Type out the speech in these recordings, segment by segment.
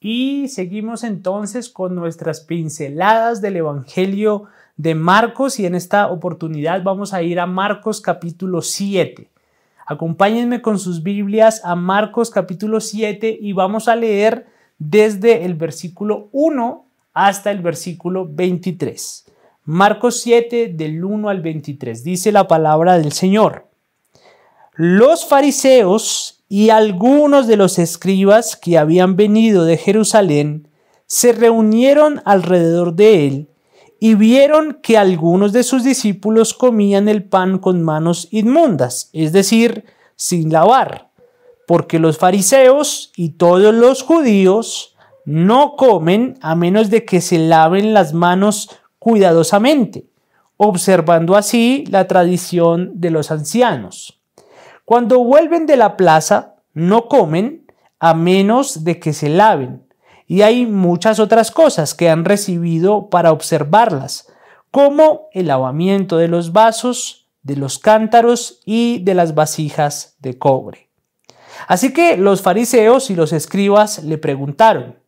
y seguimos entonces con nuestras pinceladas del Evangelio de Marcos y en esta oportunidad vamos a ir a Marcos capítulo 7. Acompáñenme con sus Biblias a Marcos capítulo 7 y vamos a leer desde el versículo 1 hasta el versículo 23. Marcos 7 del 1 al 23. Dice la palabra del Señor. Los fariseos y algunos de los escribas que habían venido de Jerusalén se reunieron alrededor de él y vieron que algunos de sus discípulos comían el pan con manos inmundas, es decir, sin lavar, porque los fariseos y todos los judíos no comen a menos de que se laven las manos cuidadosamente, observando así la tradición de los ancianos. Cuando vuelven de la plaza, no comen a menos de que se laven. Y hay muchas otras cosas que han recibido para observarlas, como el lavamiento de los vasos, de los cántaros y de las vasijas de cobre. Así que los fariseos y los escribas le preguntaron,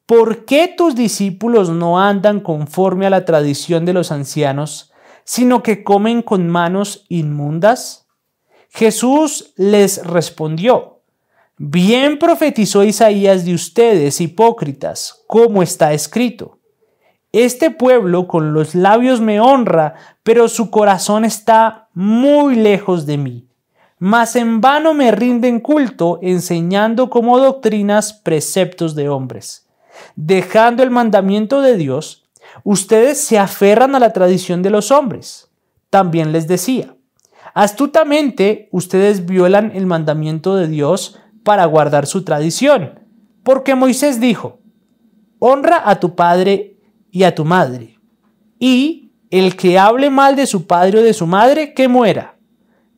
¿por qué tus discípulos no andan conforme a la tradición de los ancianos, sino que comen con manos inmundas? Jesús les respondió, bien profetizó Isaías de ustedes, hipócritas, como está escrito. Este pueblo con los labios me honra, pero su corazón está muy lejos de mí. Mas en vano me rinden culto, enseñando como doctrinas preceptos de hombres. Dejando el mandamiento de Dios, ustedes se aferran a la tradición de los hombres. También les decía, astutamente ustedes violan el mandamiento de Dios para guardar su tradición, porque Moisés dijo, honra a tu padre y a tu madre, y el que hable mal de su padre o de su madre, que muera.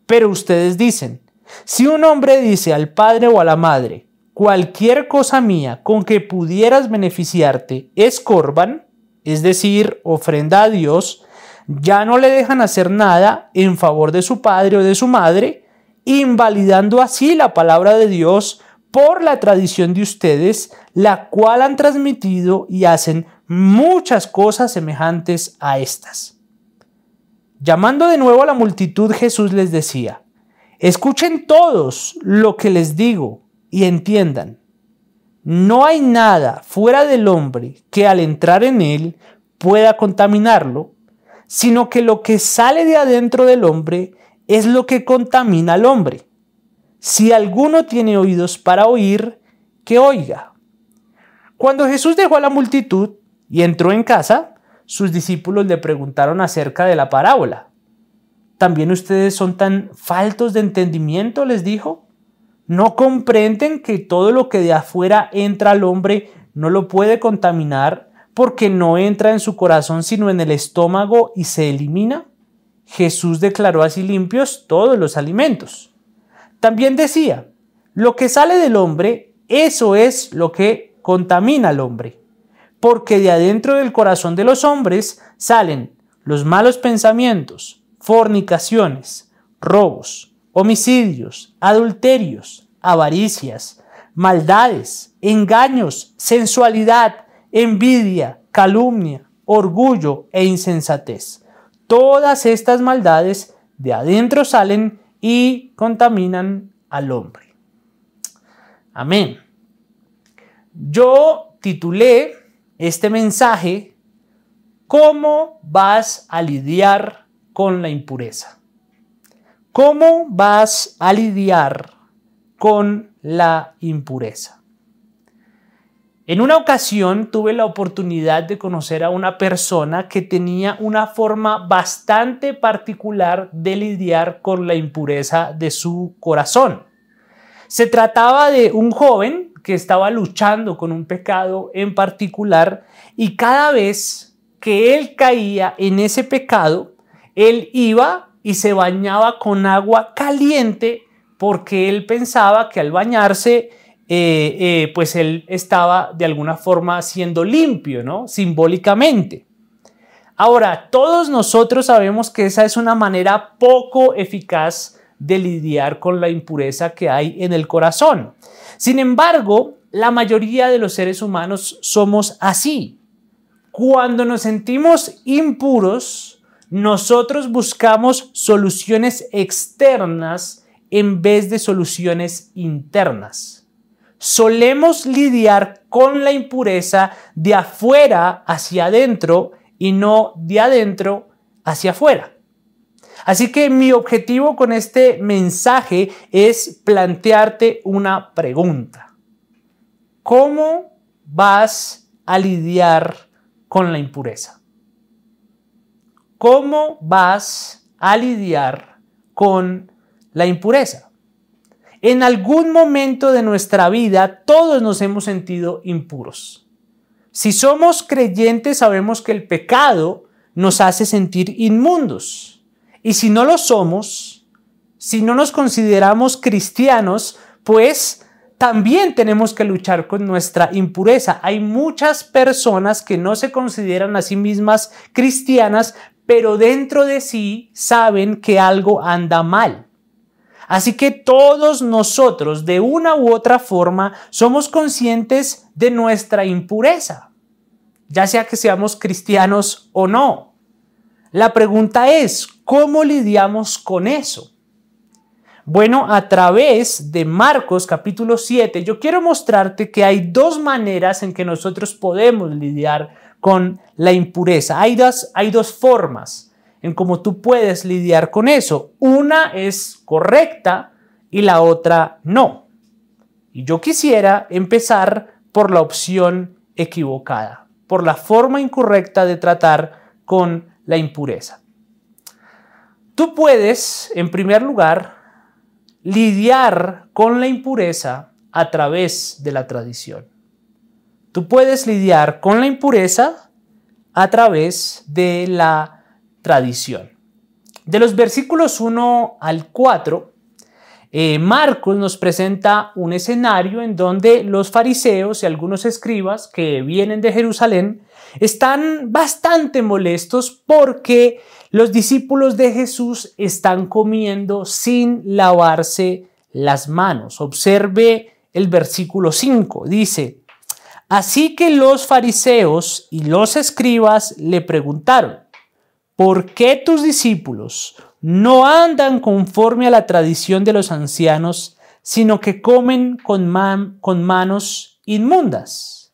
Pero ustedes dicen, si un hombre dice al padre o a la madre, cualquier cosa mía con que pudieras beneficiarte es corban, es decir, ofrenda a Dios, ya no le dejan hacer nada en favor de su padre o de su madre, invalidando así la palabra de Dios por la tradición de ustedes, la cual han transmitido y hacen muchas cosas semejantes a estas. Llamando de nuevo a la multitud, Jesús les decía, escuchen todos lo que les digo y entiendan. No hay nada fuera del hombre que al entrar en él pueda contaminarlo, sino que lo que sale de adentro del hombre es lo que contamina al hombre. Si alguno tiene oídos para oír, que oiga. Cuando Jesús dejó a la multitud y entró en casa, sus discípulos le preguntaron acerca de la parábola. ¿También ustedes son tan faltos de entendimiento?, les dijo. ¿No comprenden que todo lo que de afuera entra al hombre no lo puede contaminar porque no entra en su corazón sino en el estómago y se elimina? Jesús declaró así limpios todos los alimentos. También decía, lo que sale del hombre, eso es lo que contamina al hombre, porque de adentro del corazón de los hombres salen los malos pensamientos, fornicaciones, robos, homicidios, adulterios, avaricias, maldades, engaños, sensualidad, envidia, calumnia, orgullo e insensatez. Todas estas maldades de adentro salen y contaminan al hombre. Amén. Yo titulé este mensaje, ¿cómo vas a lidiar con la impureza? ¿Cómo vas a lidiar con la impureza? En una ocasión tuve la oportunidad de conocer a una persona que tenía una forma bastante particular de lidiar con la impureza de su corazón. Se trataba de un joven que estaba luchando con un pecado en particular y cada vez que él caía en ese pecado, él iba y se bañaba con agua caliente porque él pensaba que al bañarse pues él estaba de alguna forma siendo limpio, ¿no? Simbólicamente. Ahora, todos nosotros sabemos que esa es una manera poco eficaz de lidiar con la impureza que hay en el corazón. Sin embargo, la mayoría de los seres humanos somos así. Cuando nos sentimos impuros, nosotros buscamos soluciones externas en vez de soluciones internas. Solemos lidiar con la impureza de afuera hacia adentro y no de adentro hacia afuera. Así que mi objetivo con este mensaje es plantearte una pregunta. ¿Cómo vas a lidiar con la impureza? ¿Cómo vas a lidiar con la impureza? En algún momento de nuestra vida todos nos hemos sentido impuros. Si somos creyentes sabemos que el pecado nos hace sentir inmundos. Y si no lo somos, si no nos consideramos cristianos, pues también tenemos que luchar con nuestra impureza. Hay muchas personas que no se consideran a sí mismas cristianas, pero dentro de sí saben que algo anda mal. Así que todos nosotros, de una u otra forma, somos conscientes de nuestra impureza, ya sea que seamos cristianos o no. La pregunta es, ¿cómo lidiamos con eso? Bueno, a través de Marcos capítulo 7, yo quiero mostrarte que hay dos maneras en que nosotros podemos lidiar con la impureza. Hay dos formas en cómo tú puedes lidiar con eso. Una es correcta y la otra no. Y yo quisiera empezar por la opción equivocada, por la forma incorrecta de tratar con la impureza. Tú puedes, en primer lugar, lidiar con la impureza a través de la tradición. Tú puedes lidiar con la impureza a través de la tradición. De los versículos 1 al 4, Marcos nos presenta un escenario en donde los fariseos y algunos escribas que vienen de Jerusalén están bastante molestos porque los discípulos de Jesús están comiendo sin lavarse las manos. Observe el versículo 5. Dice, así que los fariseos y los escribas le preguntaron, ¿por qué tus discípulos no andan conforme a la tradición de los ancianos, sino que comen con manos inmundas?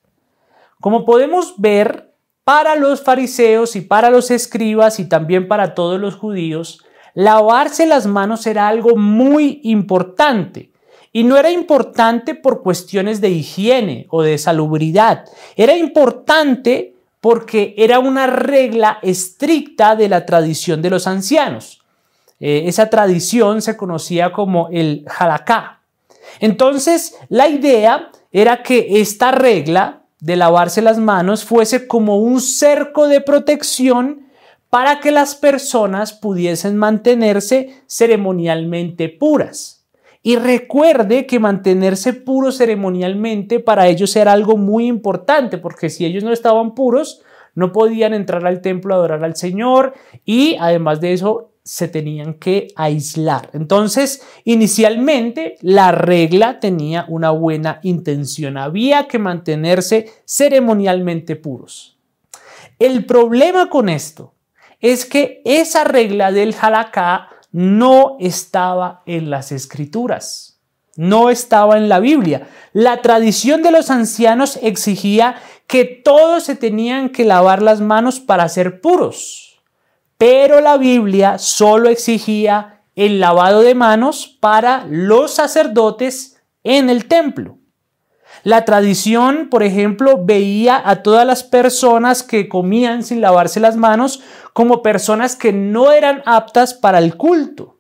Como podemos ver, para los fariseos y para los escribas y también para todos los judíos, lavarse las manos era algo muy importante. Y no era importante por cuestiones de higiene o de salubridad. Era importante porque era una regla estricta de la tradición de los ancianos. Esa tradición se conocía como el halaká. Entonces, la idea era que esta regla de lavarse las manos fuese como un cerco de protección para que las personas pudiesen mantenerse ceremonialmente puras. Y recuerde que mantenerse puros ceremonialmente para ellos era algo muy importante, porque si ellos no estaban puros, no podían entrar al templo a adorar al Señor y además de eso se tenían que aislar. Entonces, inicialmente la regla tenía una buena intención. Había que mantenerse ceremonialmente puros. El problema con esto es que esa regla del halaká no estaba en las escrituras, no estaba en la Biblia. La tradición de los ancianos exigía que todos se tenían que lavar las manos para ser puros. Pero la Biblia solo exigía el lavado de manos para los sacerdotes en el templo. La tradición, por ejemplo, veía a todas las personas que comían sin lavarse las manos como personas que no eran aptas para el culto.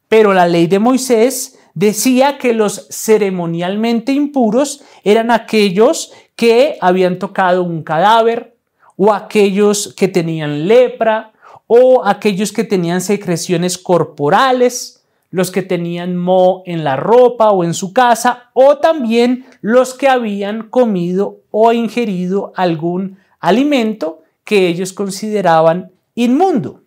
Pero la ley de Moisés decía que los ceremonialmente impuros eran aquellos que habían tocado un cadáver o aquellos que tenían lepra, o aquellos que tenían secreciones corporales, los que tenían moho en la ropa o en su casa, o también los que habían comido o ingerido algún alimento que ellos consideraban inmundo.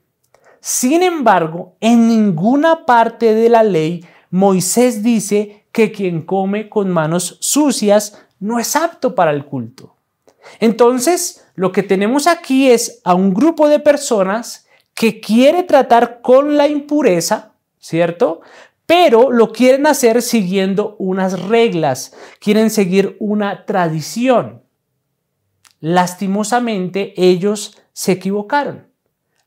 Sin embargo, en ninguna parte de la ley Moisés dice que quien come con manos sucias no es apto para el culto. Entonces, lo que tenemos aquí es a un grupo de personas que quiere tratar con la impureza, ¿cierto? Pero lo quieren hacer siguiendo unas reglas, quieren seguir una tradición. Lastimosamente, ellos se equivocaron.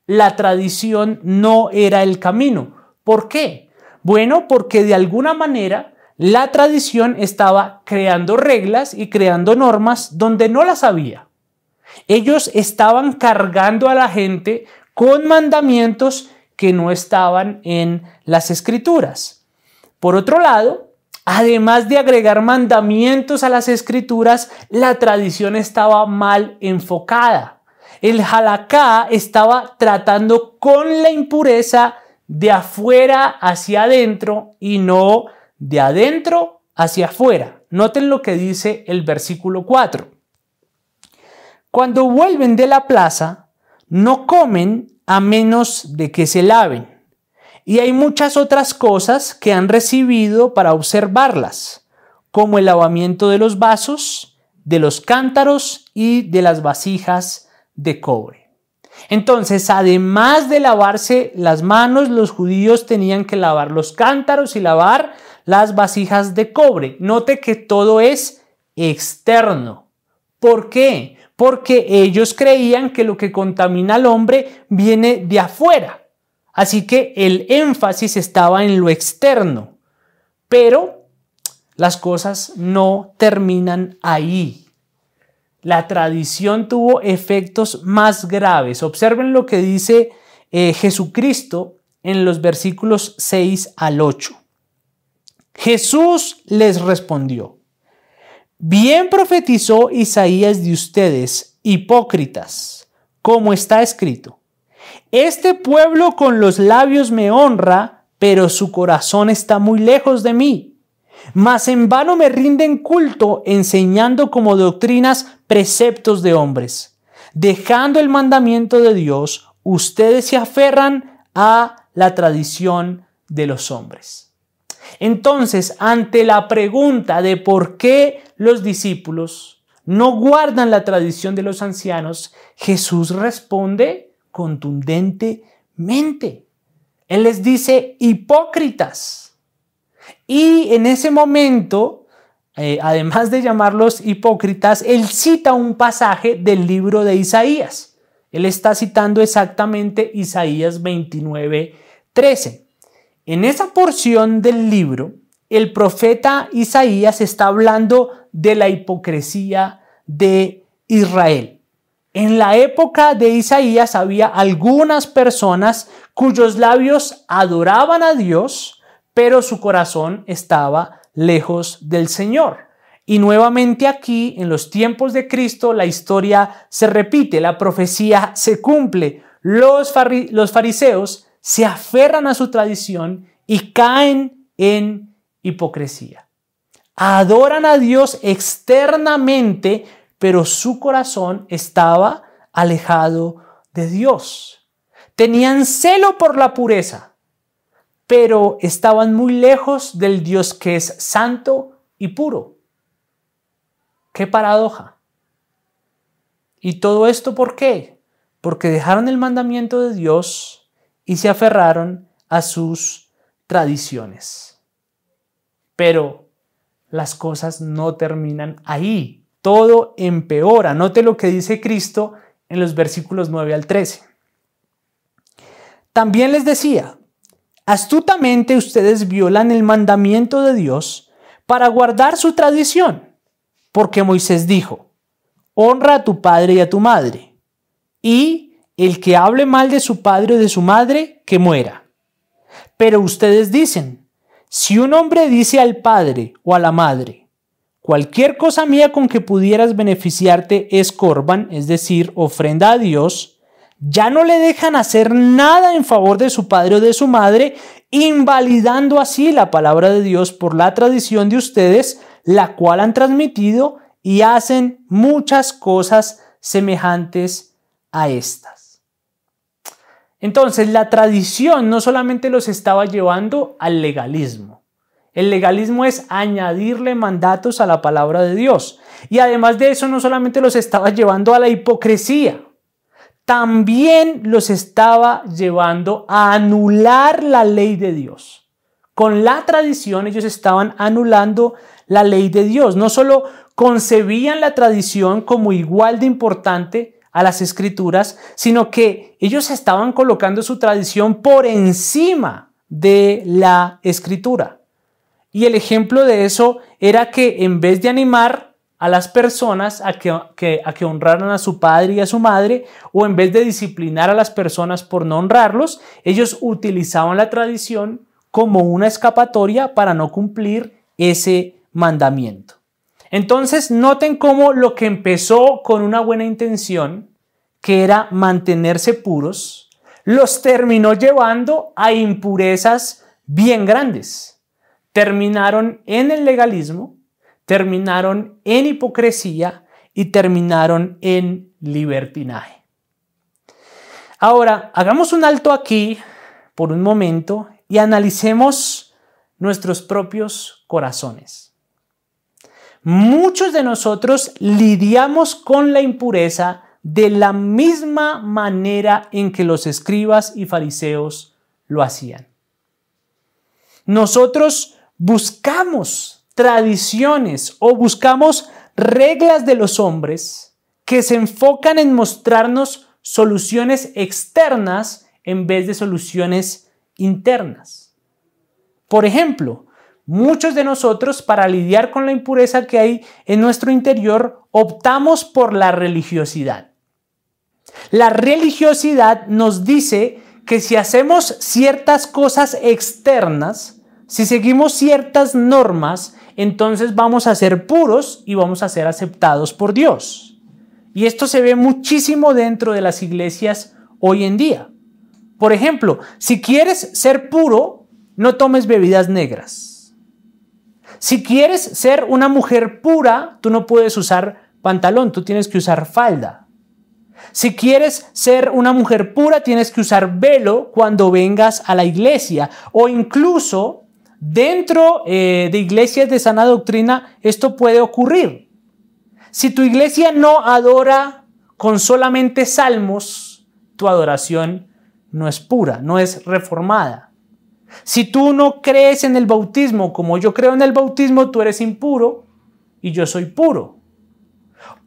La tradición no era el camino. ¿Por qué? Bueno, porque de alguna manera la tradición estaba creando reglas y creando normas donde no las había. Ellos estaban cargando a la gente con mandamientos que no estaban en las Escrituras. Por otro lado, además de agregar mandamientos a las Escrituras, la tradición estaba mal enfocada. El halaká estaba tratando con la impureza de afuera hacia adentro y no de adentro hacia afuera. Noten lo que dice el versículo 4. Cuando vuelven de la plaza, no comen a menos de que se laven. Y hay muchas otras cosas que han recibido para observarlas, como el lavamiento de los vasos, de los cántaros y de las vasijas de cobre. Entonces, además de lavarse las manos, los judíos tenían que lavar los cántaros y lavar las vasijas de cobre. Note que todo es externo. ¿Por qué? Porque ellos creían que lo que contamina al hombre viene de afuera. Así que el énfasis estaba en lo externo. Pero las cosas no terminan ahí. La tradición tuvo efectos más graves. Observen lo que dice Jesucristo en los versículos 6 al 8. Jesús les respondió: bien profetizó Isaías de ustedes, hipócritas, como está escrito: este pueblo con los labios me honra, pero su corazón está muy lejos de mí. Mas en vano me rinden culto, enseñando como doctrinas preceptos de hombres. Dejando el mandamiento de Dios, ustedes se aferran a la tradición de los hombres. Entonces, ante la pregunta de por qué los discípulos no guardan la tradición de los ancianos, Jesús responde contundentemente. Él les dice: hipócritas. Y en ese momento, además de llamarlos hipócritas, él cita un pasaje del libro de Isaías. Él está citando exactamente Isaías 29:13. En esa porción del libro, el profeta Isaías está hablando de la hipocresía de Israel. En la época de Isaías había algunas personas cuyos labios adoraban a Dios, pero su corazón estaba lejos del Señor. Y nuevamente aquí, en los tiempos de Cristo, la historia se repite, la profecía se cumple. Los fariseos se aferran a su tradición y caen en hipocresía. Adoran a Dios externamente, pero su corazón estaba alejado de Dios. Tenían celo por la pureza, pero estaban muy lejos del Dios que es santo y puro. ¡Qué paradoja! ¿Y todo esto por qué? Porque dejaron el mandamiento de Dios y se aferraron a sus tradiciones. Pero las cosas no terminan ahí. Todo empeora. Note lo que dice Cristo en los versículos 9 al 13. También les decía: astutamente ustedes violan el mandamiento de Dios para guardar su tradición, porque Moisés dijo: honra a tu padre y a tu madre, y el que hable mal de su padre o de su madre, que muera. Pero ustedes dicen: si un hombre dice al padre o a la madre: cualquier cosa mía con que pudieras beneficiarte es corban, es decir, ofrenda a Dios, ya no le dejan hacer nada en favor de su padre o de su madre, invalidando así la palabra de Dios por la tradición de ustedes, la cual han transmitido, y hacen muchas cosas semejantes a estas. Entonces, la tradición no solamente los estaba llevando al legalismo, El legalismo es añadirle mandatos a la palabra de Dios. Y además de eso, no solamente los estaba llevando a la hipocresía, también los estaba llevando a anular la ley de Dios. Con la tradición ellos estaban anulando la ley de Dios. No solo concebían la tradición como igual de importante a las escrituras, sino que ellos estaban colocando su tradición por encima de la escritura. Y el ejemplo de eso era que en vez de animar a las personas a que honraran a su padre y a su madre, o en vez de disciplinar a las personas por no honrarlos, ellos utilizaban la tradición como una escapatoria para no cumplir ese mandamiento. Entonces, noten cómo lo que empezó con una buena intención, que era mantenerse puros, los terminó llevando a impurezas bien grandes. Terminaron en el legalismo, terminaron en hipocresía y terminaron en libertinaje. Ahora, hagamos un alto aquí por un momento y analicemos nuestros propios corazones. Muchos de nosotros lidiamos con la impureza de la misma manera en que los escribas y fariseos lo hacían. Nosotros buscamos tradiciones o buscamos reglas de los hombres que se enfocan en mostrarnos soluciones externas en vez de soluciones internas. Por ejemplo, muchos de nosotros, para lidiar con la impureza que hay en nuestro interior, optamos por la religiosidad. La religiosidad nos dice que si hacemos ciertas cosas externas, si seguimos ciertas normas, entonces vamos a ser puros y vamos a ser aceptados por Dios. Y esto se ve muchísimo dentro de las iglesias hoy en día. Por ejemplo, si quieres ser puro, no tomes bebidas negras. Si quieres ser una mujer pura, tú no puedes usar pantalón, tú tienes que usar falda. Si quieres ser una mujer pura, tienes que usar velo cuando vengas a la iglesia. O incluso dentro de iglesias de sana doctrina, esto puede ocurrir. Si tu iglesia no adora con solamente salmos, tu adoración no es pura, no es reformada. Si tú no crees en el bautismo como yo creo en el bautismo, tú eres impuro y yo soy puro.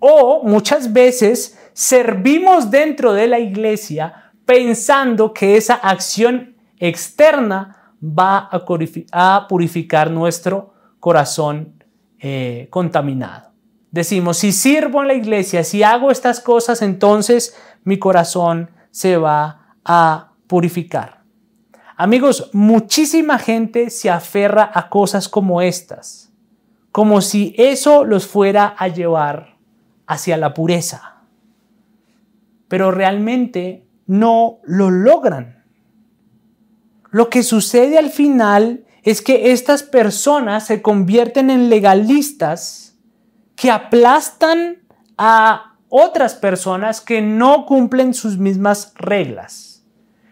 O muchas veces servimos dentro de la iglesia pensando que esa acción externa va a purificar nuestro corazón contaminado. Decimos, si sirvo en la iglesia, si hago estas cosas, entonces mi corazón se va a purificar. Amigos, muchísima gente se aferra a cosas como estas, como si eso los fuera a llevar hacia la pureza. Pero realmente no lo logran. Lo que sucede al final es que estas personas se convierten en legalistas que aplastan a otras personas que no cumplen sus mismas reglas.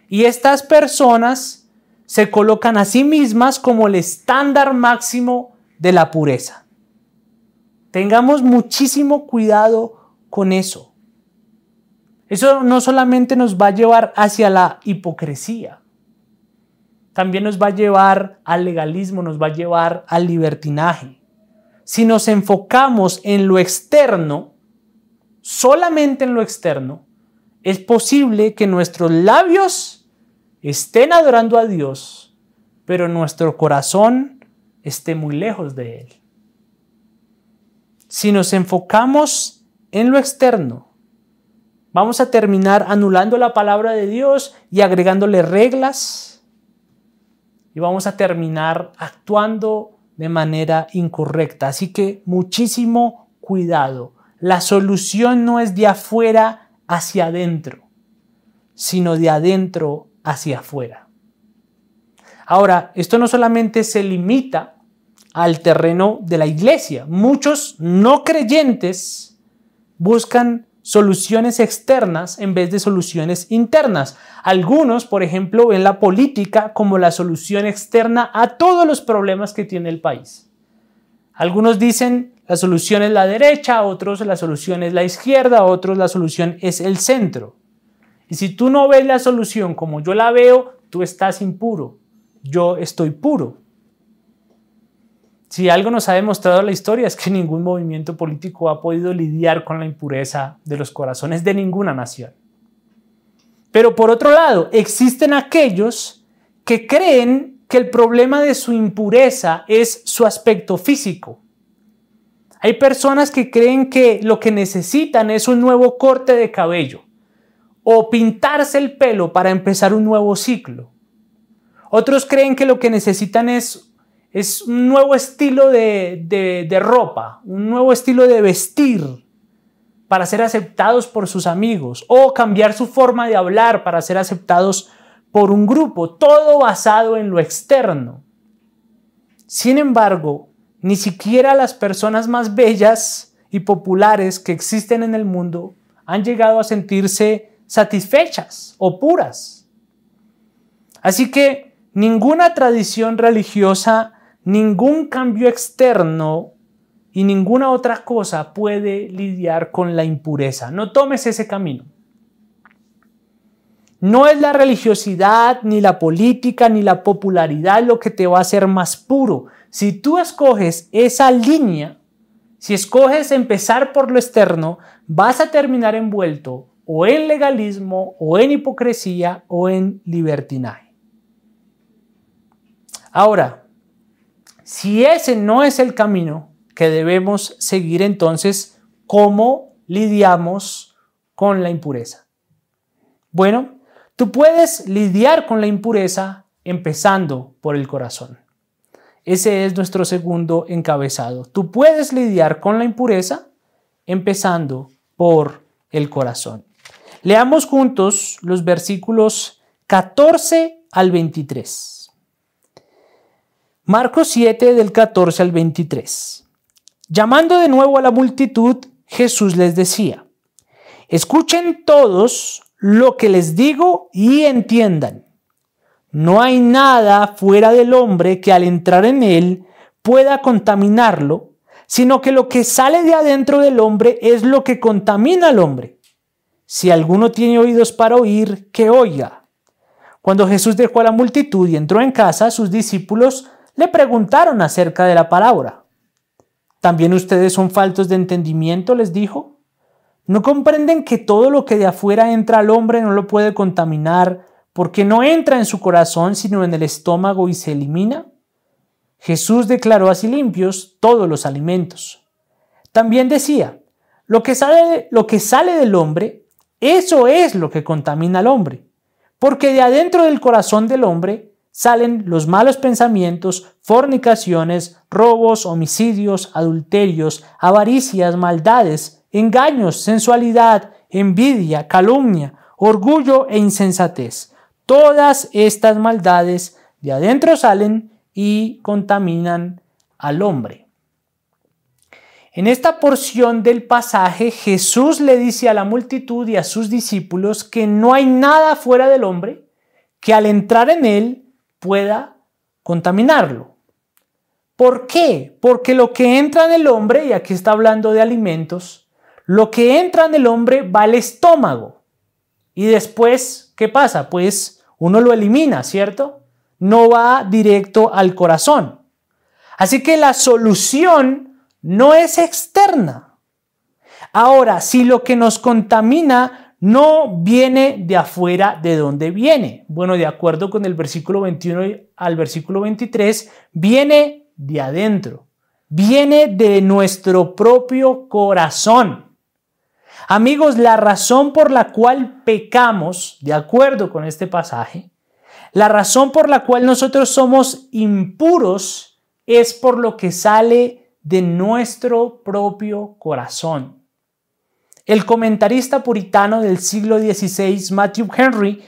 Y estas personas se colocan a sí mismas como el estándar máximo de la pureza. Tengamos muchísimo cuidado con eso. Eso no solamente nos va a llevar hacia la hipocresía, también nos va a llevar al legalismo, nos va a llevar al libertinaje. Si nos enfocamos en lo externo, solamente en lo externo, es posible que nuestros labios estén adorando a Dios, pero nuestro corazón esté muy lejos de Él. Si nos enfocamos en lo externo, vamos a terminar anulando la palabra de Dios y agregándole reglas, y vamos a terminar actuando de manera incorrecta. Así que muchísimo cuidado. La solución no es de afuera hacia adentro, sino de adentro hacia afuera. Ahora, esto no solamente se limita al terreno de la iglesia. Muchos no creyentes buscan soluciones externas en vez de soluciones internas. Algunos, por ejemplo, ven la política como la solución externa a todos los problemas que tiene el país. Algunos dicen la solución es la derecha, otros la solución es la izquierda, otros la solución es el centro. Y si tú no ves la solución como yo la veo, tú estás impuro. Yo estoy puro. Si algo nos ha demostrado la historia es que ningún movimiento político ha podido lidiar con la impureza de los corazones de ninguna nación. Pero por otro lado, existen aquellos que creen que el problema de su impureza es su aspecto físico. Hay personas que creen que lo que necesitan es un nuevo corte de cabello o pintarse el pelo para empezar un nuevo ciclo. Otros creen que lo que necesitan es un nuevo estilo de ropa, un nuevo estilo de vestir para ser aceptados por sus amigos o cambiar su forma de hablar para ser aceptados por un grupo, todo basado en lo externo. Sin embargo, ni siquiera las personas más bellas y populares que existen en el mundo han llegado a sentirse satisfechas o puras. Así que ninguna tradición religiosa, ningún cambio externo y ninguna otra cosa puede lidiar con la impureza. No tomes ese camino. No es la religiosidad, ni la política, ni la popularidad lo que te va a hacer más puro. Si tú escoges esa línea, si escoges empezar por lo externo, vas a terminar envuelto o en legalismo, o en hipocresía, o en libertinaje. Ahora, si ese no es el camino que debemos seguir, entonces, ¿cómo lidiamos con la impureza? Bueno, tú puedes lidiar con la impureza empezando por el corazón. Ese es nuestro segundo encabezado. Tú puedes lidiar con la impureza empezando por el corazón. Leamos juntos los versículos 14 al 23. Marcos 7 del 14 al 23. Llamando de nuevo a la multitud, Jesús les decía: escuchen todos lo que les digo y entiendan. No hay nada fuera del hombre que al entrar en él pueda contaminarlo, sino que lo que sale de adentro del hombre es lo que contamina al hombre. Si alguno tiene oídos para oír, que oiga. Cuando Jesús dejó a la multitud y entró en casa, sus discípulos le preguntaron acerca de la parábola. ¿También ustedes son faltos de entendimiento?, les dijo. ¿No comprenden que todo lo que de afuera entra al hombre no lo puede contaminar, porque no entra en su corazón, sino en el estómago y se elimina? Jesús declaró así limpios todos los alimentos. También decía: lo que sale del hombre, eso es lo que contamina al hombre, porque de adentro del corazón del hombre salen los malos pensamientos, fornicaciones, robos, homicidios, adulterios, avaricias, maldades, engaños, sensualidad, envidia, calumnia, orgullo e insensatez. Todas estas maldades de adentro salen y contaminan al hombre. En esta porción del pasaje, Jesús le dice a la multitud y a sus discípulos que no hay nada fuera del hombre que al entrar en él pueda contaminarlo. ¿Por qué? Porque lo que entra en el hombre, y aquí está hablando de alimentos, lo que entra en el hombre va al estómago. Y después, ¿qué pasa? Pues uno lo elimina, ¿cierto? No va directo al corazón. Así que la solución no es externa. Ahora, si lo que nos contamina no viene de afuera, ¿de dónde viene? Bueno, de acuerdo con el versículo 21 al versículo 23, viene de adentro, viene de nuestro propio corazón. Amigos, la razón por la cual pecamos, de acuerdo con este pasaje, la razón por la cual nosotros somos impuros es por lo que sale de nuestro propio corazón. El comentarista puritano del siglo XVI, Matthew Henry,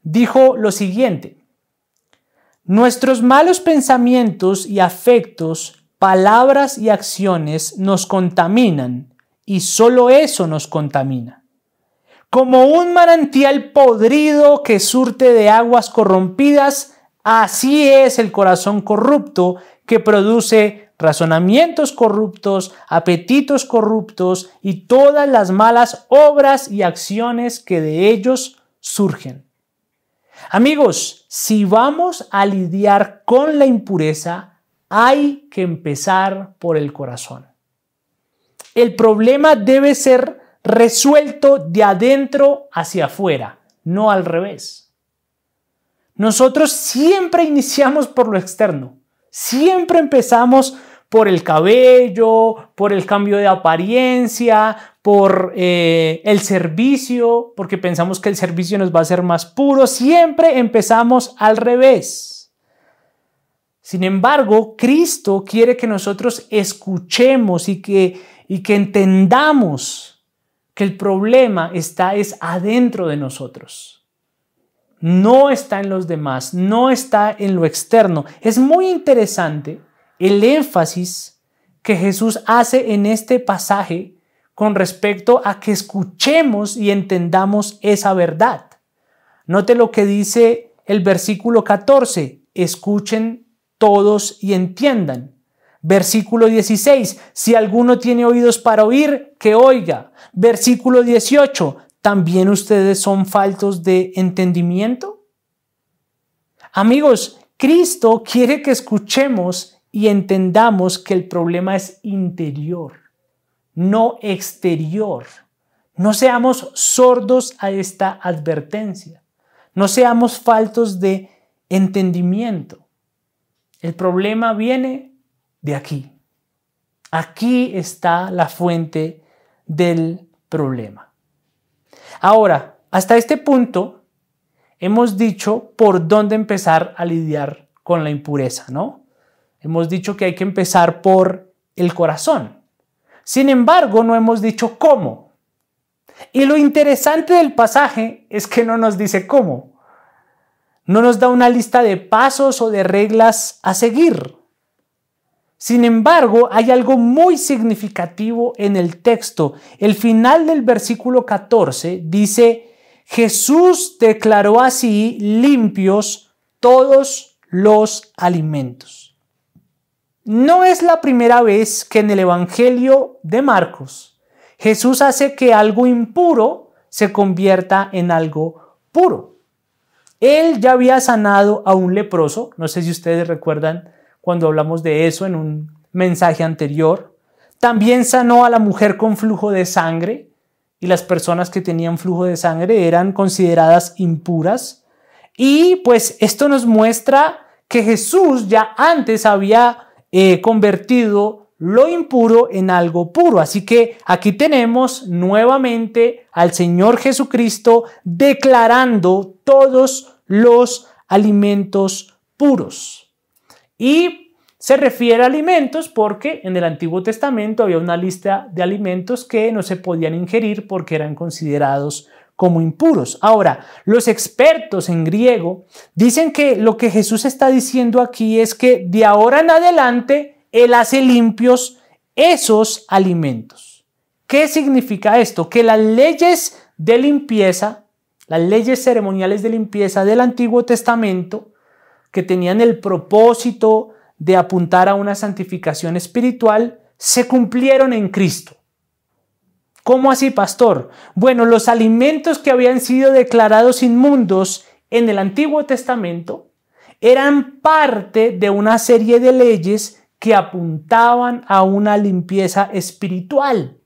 dijo lo siguiente: nuestros malos pensamientos y afectos, palabras y acciones nos contaminan, y solo eso nos contamina. Como un manantial podrido que surte de aguas corrompidas, así es el corazón corrupto que produce razonamientos corruptos, apetitos corruptos y todas las malas obras y acciones que de ellos surgen. Amigos, si vamos a lidiar con la impureza, hay que empezar por el corazón. El problema debe ser resuelto de adentro hacia afuera, no al revés. Nosotros siempre iniciamos por lo externo. Siempre empezamos por el cabello, por el cambio de apariencia, por el servicio, porque pensamos que el servicio nos va a hacer más puros. Siempre empezamos al revés. Sin embargo, Cristo quiere que nosotros escuchemos y que entendamos que el problema es adentro de nosotros. No está en los demás, no está en lo externo. Es muy interesante el énfasis que Jesús hace en este pasaje con respecto a que escuchemos y entendamos esa verdad. Note lo que dice el versículo 14, escuchen todos y entiendan. Versículo 16, si alguno tiene oídos para oír, que oiga. Versículo 18, ¿también ustedes son faltos de entendimiento? Amigos, Cristo quiere que escuchemos y entendamos que el problema es interior, no exterior. No seamos sordos a esta advertencia. No seamos faltos de entendimiento. El problema viene de aquí. Aquí está la fuente del problema. Ahora, hasta este punto, hemos dicho por dónde empezar a lidiar con la impureza, ¿no? Hemos dicho que hay que empezar por el corazón. Sin embargo, no hemos dicho cómo. Y lo interesante del pasaje es que no nos dice cómo. No nos da una lista de pasos o de reglas a seguir. Sin embargo, hay algo muy significativo en el texto. El final del versículo 14 dice: Jesús declaró así limpios todos los alimentos. No es la primera vez que en el Evangelio de Marcos Jesús hace que algo impuro se convierta en algo puro. Él ya había sanado a un leproso, no sé si ustedes recuerdan cuando hablamos de eso en un mensaje anterior. También sanó a la mujer con flujo de sangre, y las personas que tenían flujo de sangre eran consideradas impuras. Y pues esto nos muestra que Jesús ya antes había convertido lo impuro en algo puro. Así que aquí tenemos nuevamente al Señor Jesucristo declarando todos los alimentos puros. Y se refiere a alimentos porque en el Antiguo Testamento había una lista de alimentos que no se podían ingerir porque eran considerados como impuros. Ahora, los expertos en griego dicen que lo que Jesús está diciendo aquí es que de ahora en adelante Él hace limpios esos alimentos. ¿Qué significa esto? Que las leyes de limpieza, las leyes ceremoniales de limpieza del Antiguo Testamento, que tenían el propósito de apuntar a una santificación espiritual, se cumplieron en Cristo. ¿Cómo así, pastor? Bueno, los alimentos que habían sido declarados inmundos en el Antiguo Testamento eran parte de una serie de leyes que apuntaban a una limpieza espiritual.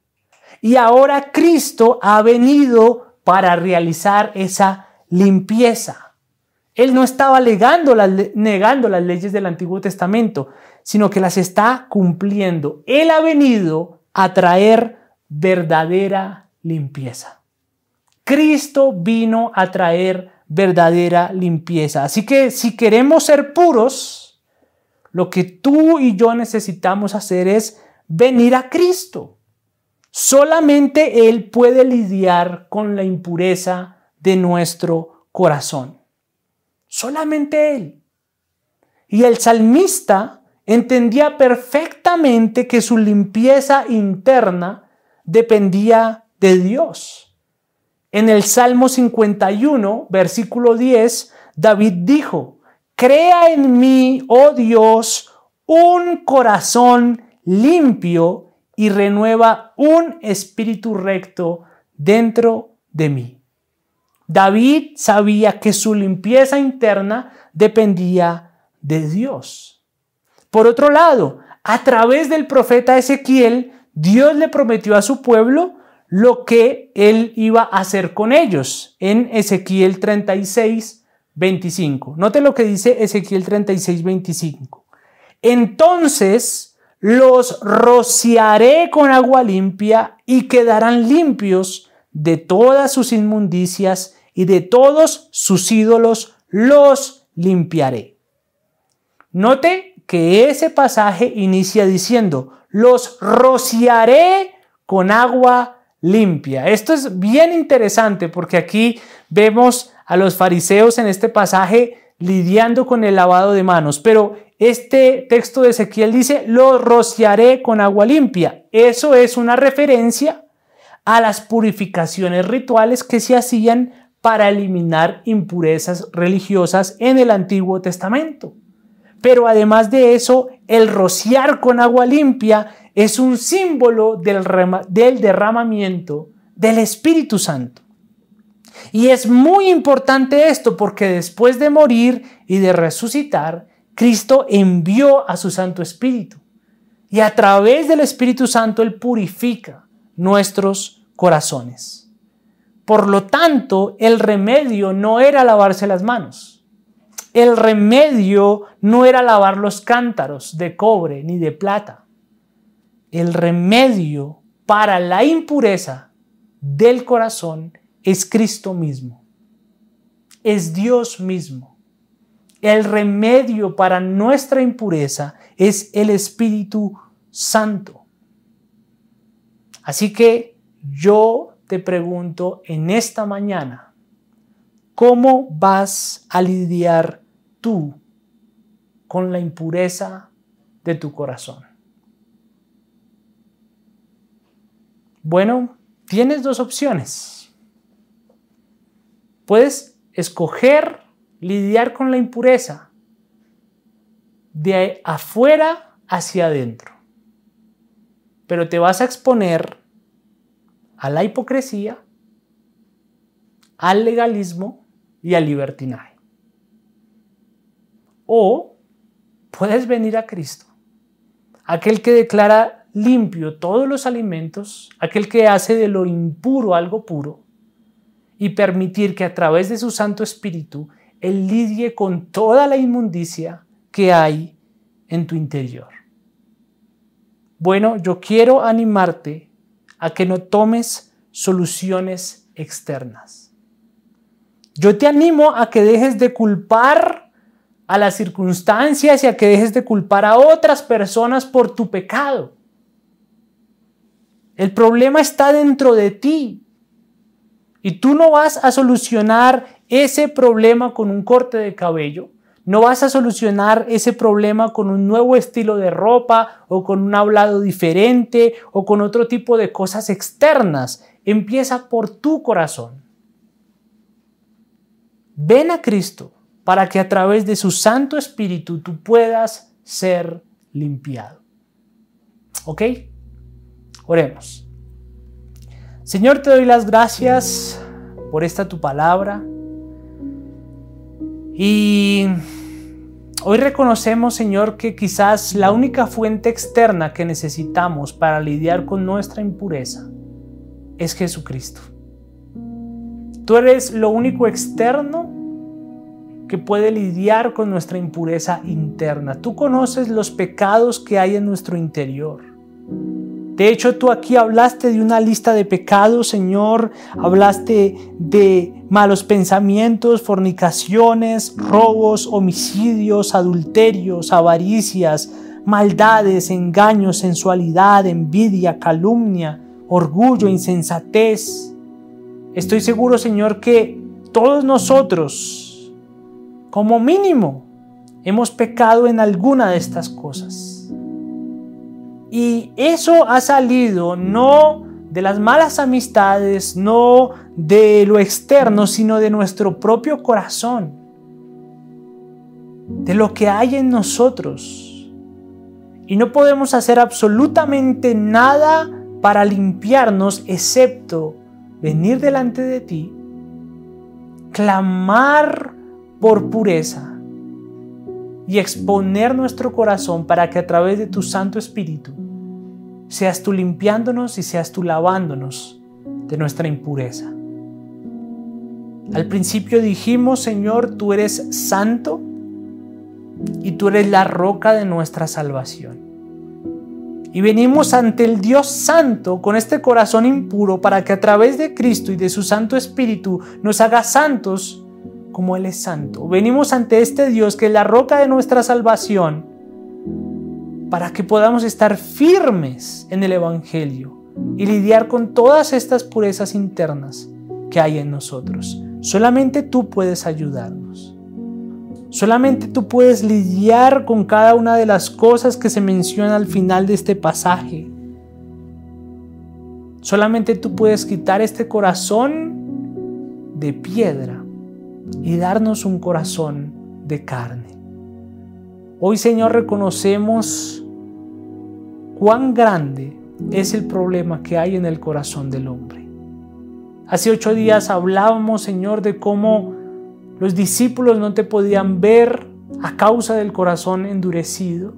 Y ahora Cristo ha venido para realizar esa limpieza. Él no estaba negando las leyes del Antiguo Testamento, sino que las está cumpliendo. Él ha venido a traer verdadera limpieza. Cristo vino a traer verdadera limpieza. Así que si queremos ser puros, lo que tú y yo necesitamos hacer es venir a Cristo. Solamente Él puede lidiar con la impureza de nuestro corazón. Solamente Él. Y el salmista entendía perfectamente que su limpieza interna dependía de Dios. En el Salmo 51, versículo 10, David dijo: crea en mí, oh Dios, un corazón limpio y renueva un espíritu recto dentro de mí. David sabía que su limpieza interna dependía de Dios. Por otro lado, a través del profeta Ezequiel, Dios le prometió a su pueblo lo que él iba a hacer con ellos en Ezequiel 36, 25. Note lo que dice Ezequiel 36, 25. Entonces los rociaré con agua limpia y quedarán limpios de todas sus inmundicias y de todos sus ídolos los limpiaré. Note que ese pasaje inicia diciendo: los rociaré con agua limpia. Esto es bien interesante porque aquí vemos a los fariseos en este pasaje lidiando con el lavado de manos, pero este texto de Ezequiel dice: los rociaré con agua limpia. Eso es una referencia a las purificaciones rituales que se hacían para eliminar impurezas religiosas en el Antiguo Testamento. Pero además de eso, el rociar con agua limpia es un símbolo del derramamiento del Espíritu Santo. Y es muy importante esto porque después de morir y de resucitar, Cristo envió a su Santo Espíritu. Y a través del Espíritu Santo Él purifica nuestros corazones. Por lo tanto, el remedio no era lavarse las manos. El remedio no era lavar los cántaros de cobre ni de plata. El remedio para la impureza del corazón es Cristo mismo. Es Dios mismo. El remedio para nuestra impureza es el Espíritu Santo. Así que yo te pregunto en esta mañana: ¿cómo vas a lidiar tú con la impureza de tu corazón? Bueno, tienes dos opciones. Puedes escoger lidiar con la impureza de afuera hacia adentro, pero te vas a exponer a la hipocresía, al legalismo y al libertinaje. O puedes venir a Cristo, aquel que declara limpio todos los alimentos, aquel que hace de lo impuro algo puro, y permitir que a través de su Santo Espíritu Él lidie con toda la inmundicia que hay en tu interior. Bueno, yo quiero animarte a que no tomes soluciones externas. Yo te animo a que dejes de culpar a las circunstancias y a que dejes de culpar a otras personas por tu pecado. El problema está dentro de ti y tú no vas a solucionar ese problema con un corte de cabello, no vas a solucionar ese problema con un nuevo estilo de ropa o con un hablado diferente o con otro tipo de cosas externas. Empieza por tu corazón. Ven a Cristo para que a través de su Santo Espíritu tú puedas ser limpiado. ¿Ok? Oremos. Señor, te doy las gracias por esta tu palabra. Y hoy reconocemos, Señor, que quizás la única fuente externa que necesitamos para lidiar con nuestra impureza es Jesucristo. Tú eres lo único externo que puede lidiar con nuestra impureza interna. Tú conoces los pecados que hay en nuestro interior. De hecho, tú aquí hablaste de una lista de pecados, Señor. Hablaste de malos pensamientos, fornicaciones, robos, homicidios, adulterios, avaricias, maldades, engaños, sensualidad, envidia, calumnia, orgullo, insensatez. Estoy seguro, Señor, que todos nosotros, como mínimo, hemos pecado en alguna de estas cosas. Y eso ha salido no de las malas amistades, no de lo externo, sino de nuestro propio corazón, de lo que hay en nosotros. Y no podemos hacer absolutamente nada para limpiarnos, excepto venir delante de ti, clamar por pureza y exponer nuestro corazón para que a través de tu Santo Espíritu seas tú limpiándonos y seas tú lavándonos de nuestra impureza. Al principio dijimos, Señor, tú eres santo y tú eres la roca de nuestra salvación. Y venimos ante el Dios Santo con este corazón impuro para que a través de Cristo y de su Santo Espíritu nos haga santos como Él es santo. Venimos ante este Dios que es la roca de nuestra salvación para que podamos estar firmes en el Evangelio y lidiar con todas estas purezas internas que hay en nosotros. Solamente tú puedes ayudarnos. Solamente tú puedes lidiar con cada una de las cosas que se menciona al final de este pasaje. Solamente tú puedes quitar este corazón de piedra y darnos un corazón de carne. Hoy, Señor, reconocemos cuán grande es el problema que hay en el corazón del hombre. Hace 8 días hablábamos, Señor, de cómo los discípulos no te podían ver a causa del corazón endurecido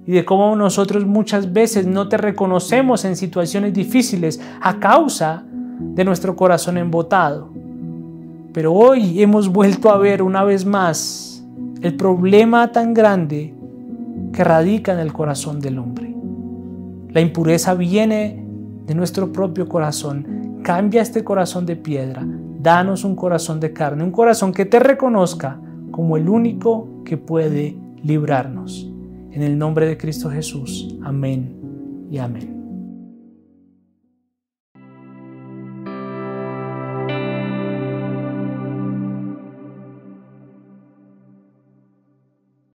y de cómo nosotros muchas veces no te reconocemos en situaciones difíciles a causa de nuestro corazón embotado. Pero hoy hemos vuelto a ver una vez más el problema tan grande que radica en el corazón del hombre. La impureza viene de nuestro propio corazón. Cambia este corazón de piedra. Danos un corazón de carne, un corazón que te reconozca como el único que puede librarnos. En el nombre de Cristo Jesús. Amén y amén.